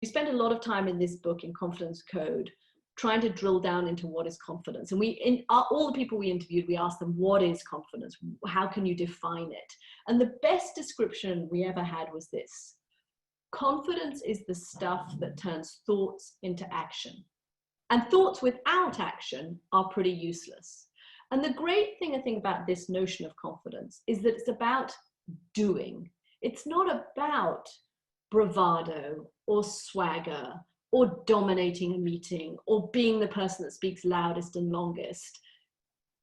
spend a lot of time in this book, in Confidence Code, trying to drill down into what is confidence. And all the people we interviewed, we asked them, what is confidence? How can you define it? And the best description we ever had was this: confidence is the stuff that turns thoughts into action. And thoughts without action are pretty useless. And the great thing, I think, about this notion of confidence is that it's about doing. It's not about bravado or swagger or dominating a meeting or being the person that speaks loudest and longest.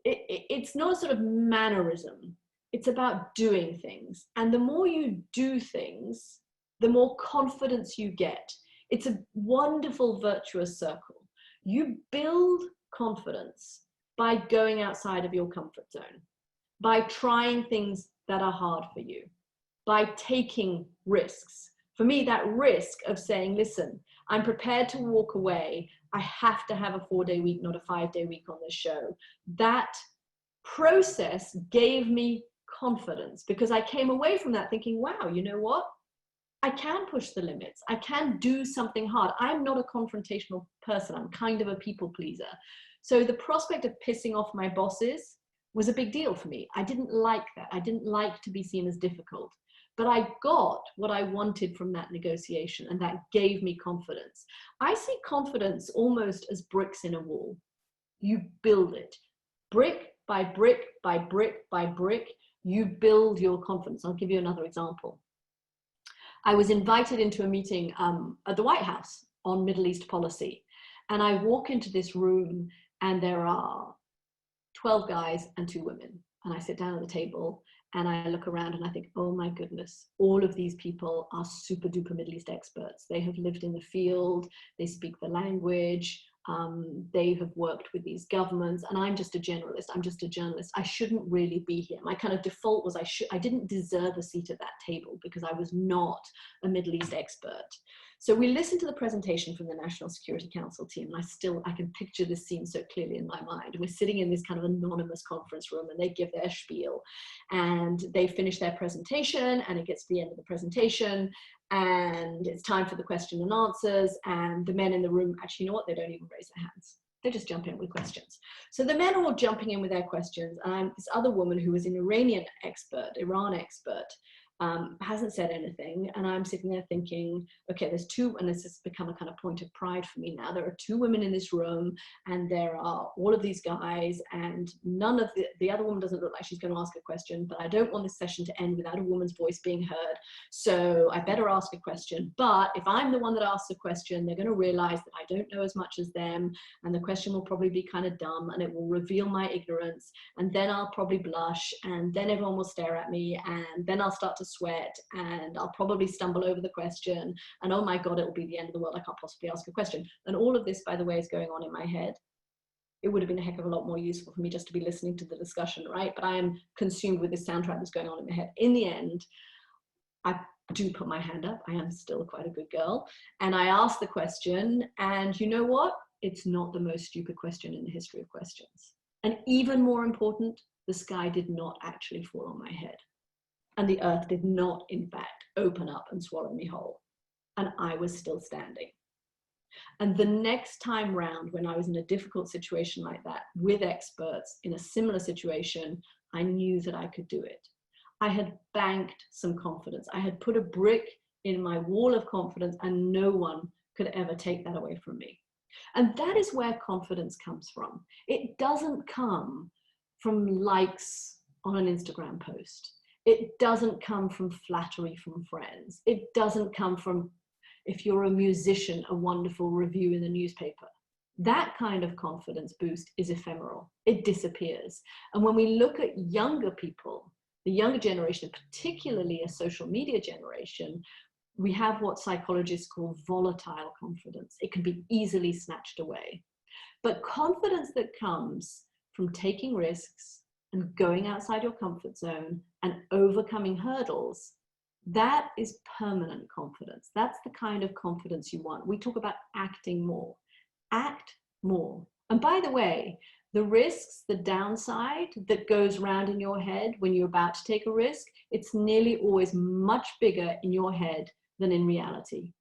It's not a sort of mannerism. It's about doing things. And the more you do things, the more confidence you get. It's a wonderful virtuous circle. You build confidence by going outside of your comfort zone, by trying things that are hard for you, by taking risks. For me, that risk of saying, listen, I'm prepared to walk away. I have to have a 4-day week, not a 5-day week on this show. That process gave me confidence, because I came away from that thinking, wow, you know what? I can push the limits. I can do something hard. I'm not a confrontational person. I'm kind of a people pleaser. So the prospect of pissing off my bosses was a big deal for me. I didn't like that. I didn't like to be seen as difficult. But I got what I wanted from that negotiation, and that gave me confidence. I see confidence almost as bricks in a wall. You build it. Brick by brick by brick by brick, you build your confidence. I'll give you another example. I was invited into a meeting at the White House on Middle East policy. And I walk into this room and there are 12 guys and 2 women. And I sit down at the table and I look around and I think, oh my goodness, all of these people are super duper Middle East experts. They have lived in the field, they speak the language, they have worked with these governments, and I'm just a generalist. I'm just a journalist. I shouldn't really be here. My kind of default was I didn't deserve a seat at that table because I was not a Middle East expert. So we listened to the presentation from the National Security Council team, and I can picture this scene so clearly in my mind. We're sitting in this kind of anonymous conference room, and they give their spiel, and they finish their presentation, and it gets to the end of the presentation, and it's time for the question and answers, and the men in the room, actually, you know what, they don't even raise their hands. They just jump in with questions. So the men are all jumping in with their questions, and this other woman who was an Iran expert, hasn't said anything, and I'm sitting there thinking, okay, there's 2, and this has become a kind of point of pride for me now. There are 2 women in this room, and there are all of these guys, and none of the other woman doesn't look like she's going to ask a question, but I don't want this session to end without a woman's voice being heard, so I better ask a question. But if I'm the one that asks a question, they're going to realize that I don't know as much as them, and the question will probably be kind of dumb, and it will reveal my ignorance, and then I'll probably blush, and then everyone will stare at me, and then I'll start to sweat, and I'll probably stumble over the question, and oh my God, it will be the end of the world. I can't possibly ask a question. And all of this, by the way, is going on in my head. It would have been a heck of a lot more useful for me just to be listening to the discussion, right? But I am consumed with this soundtrack that's going on in my head. In the end, I do put my hand up. I am still quite a good girl. And I ask the question, and you know what? It's not the most stupid question in the history of questions. And even more important, the sky did not actually fall on my head. And the earth did not, in fact, open up and swallow me whole. And I was still standing. And the next time round, when I was in a difficult situation like that, with experts in a similar situation, I knew that I could do it. I had banked some confidence. I had put a brick in my wall of confidence, and no one could ever take that away from me. And that is where confidence comes from. It doesn't come from likes on an Instagram post. It doesn't come from flattery from friends. It doesn't come from, if you're a musician, a wonderful review in the newspaper. That kind of confidence boost is ephemeral. It disappears. And when we look at younger people, the younger generation, particularly a social media generation, we have what psychologists call volatile confidence. It can be easily snatched away. But confidence that comes from taking risks and going outside your comfort zone and overcoming hurdles, that is permanent confidence. That's the kind of confidence you want. We talk about acting more. Act more. And by the way, the risks, the downside that goes around in your head when you're about to take a risk, it's nearly always much bigger in your head than in reality.